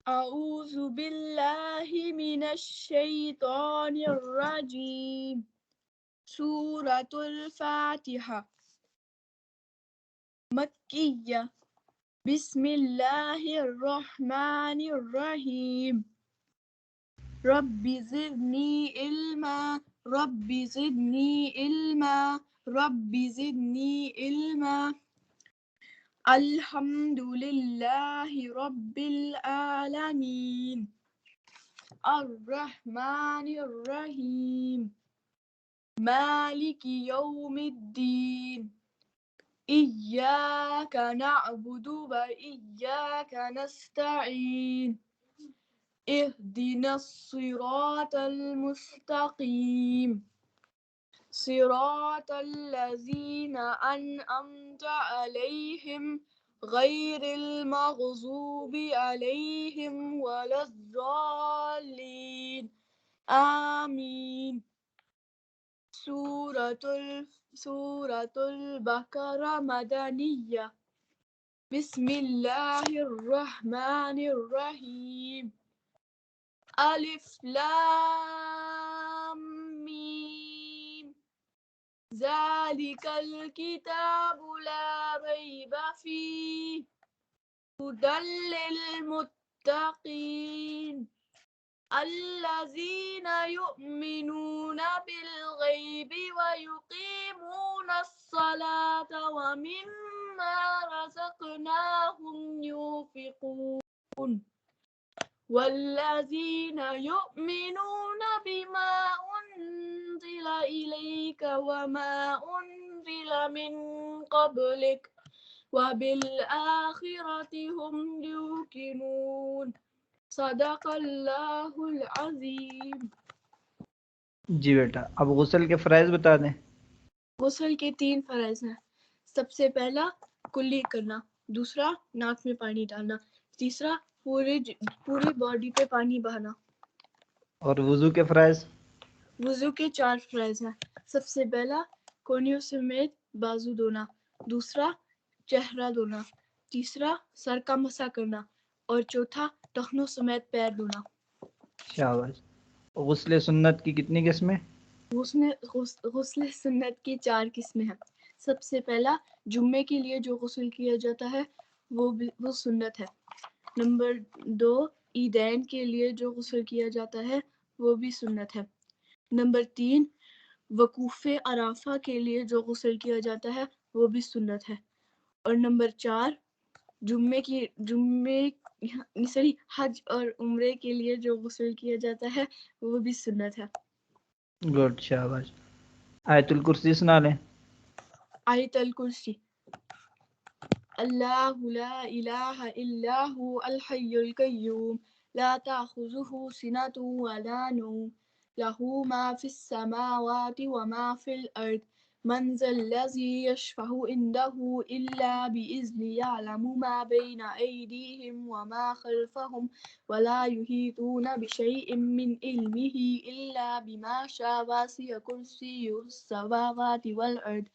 أعوذ بالله من الشيطان الرجيم. سورة الفاتحة مكية. بسم الله الرحمن الرحيم. رب زدني علما رب زدني علما رب زدني علما. الحمد لله رب العالمين الرحمن الرحيم مالك يوم الدين إياك نعبد وإياك نستعين اهدنا الصراط المستقيم صراط الذين أنعمت عليهم غير المغضوب عليهم ولا الضالين آمين. سورة البقرة مدنية. بسم الله الرحمن الرحيم. ألف لام ميم ذلك الكتاب لا ريب فيه هدى للمتقين الذين يؤمنون بالغيب ويقيمون الصلاة ومما رزقناهم ينفقون والذين يؤمنون بما أنزل إليك وما أنزل من قبلك وبالآخرة هم يوقنون صدق اللہ العظیم. جی بیٹا، اب غسل کے فرائض بتا دیں. غسل کے 3 فرائض ہیں. سب سے پہلا کلی کرنا، دوسرا ناک میں پانی ڈالنا، تیسرا پوری باڈی پہ پانی بہانا. اور وضو کے فرائض؟ وضو کے 4 فرائض ہیں. سب سے پہلا کونیوں سمیت بازو دھونا، دوسرا چہرہ دھونا، تیسرا سر کا مسح کرنا اور چوتھا ٹخنوں سمیت پیر دھونا. شاباش. غسل سنت کی کتنی قسمیں؟ غسل سنت کی 4 قسمیں ہیں. سب سے پہلا جمعے کے لیے جو غسل کیا جاتا ہے وہ سنت ہے. نمبر 2 عیدین کے لیے جو غسل کیا جاتا ہے وہ بھی سنت ہے. نمبر 3 وقوف عرفہ کے لیے جو غسل کیا جاتا ہے وہ بھی سنت ہے. اور نمبر 4 حج اور عمرے کے لیے جو غسل کیا جاتا ہے وہ بھی سنت ہے. گڈ، شاباش. آیت الکرسی سنا لیں. آیت الکرسی. اللہ لا الہ الا هو الحی القیوم لا تأخذه سنة ولا نوم له ما في السماوات وما في الأرض من ذا الذي يشفع عنده إلا بإذنه يعلم ما بين أيديهم وما خلفهم ولا يحيطون بشيء من علمه إلا بما شاء وسع كرسيه السماوات والأرض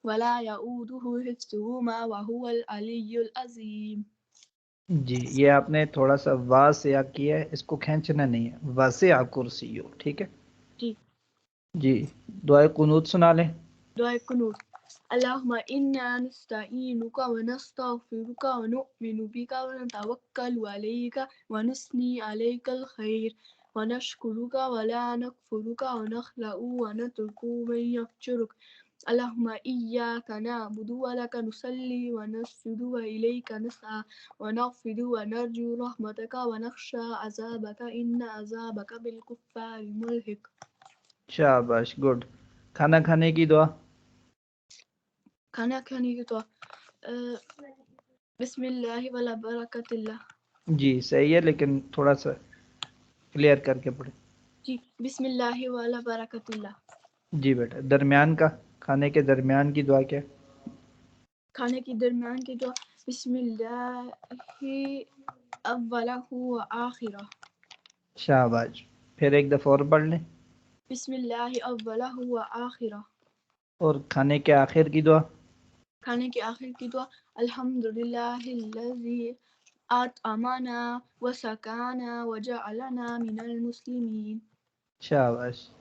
ولا يؤوده حفظهما وهو العلي العظيم. جی، یہ آپ نے تھوڑا سا واسع کیا ہے، اس کو کھینچنا نہیں ہے. واسع کرسی ہو، ٹھیک ہے جی. جی. دعائے قنوت سنا لیں. دعائے قنوت. اللہم انا نستعینک ونستغفرک ونؤمن بک ونتوکل علیک ونثنی علیک الخیر ونشکرک ولا نکفرک ونخلع ونترک من یفجرک. اللہم ایاک نعبد ولک نصلی ونسجد وإلیک نسعی ونغفر ونرجو رحمتک ونخشى عذابک ان عذابک بالکفار ملحق. شاباش، گڈ. کھانا کھانے کی دعا. کھانا کھانے کی تو بسم اللہ ولا برکت اللہ. جی صحیح ہے، لیکن تھوڑا سا کلیئر کر کے پڑھیں. جی بسم اللہ ولا برکت اللہ. جی بیٹا. درمیان کا، کھانے کے درمیان کی دعا کیا؟ کھانے کی درمیان کی دعا بسم اللہ اولہ و آخرہ. شاباش. پھر ایک دفعہ اور پڑھ لیں. بسم اللہ اولہ و آخرہ. اور کھانے کے آخر کی دعا؟ کھانے کے آخر کی دعا الحمدللہ الذی أطعمنا وسقانا وجعلنا من المسلمين. شاباش.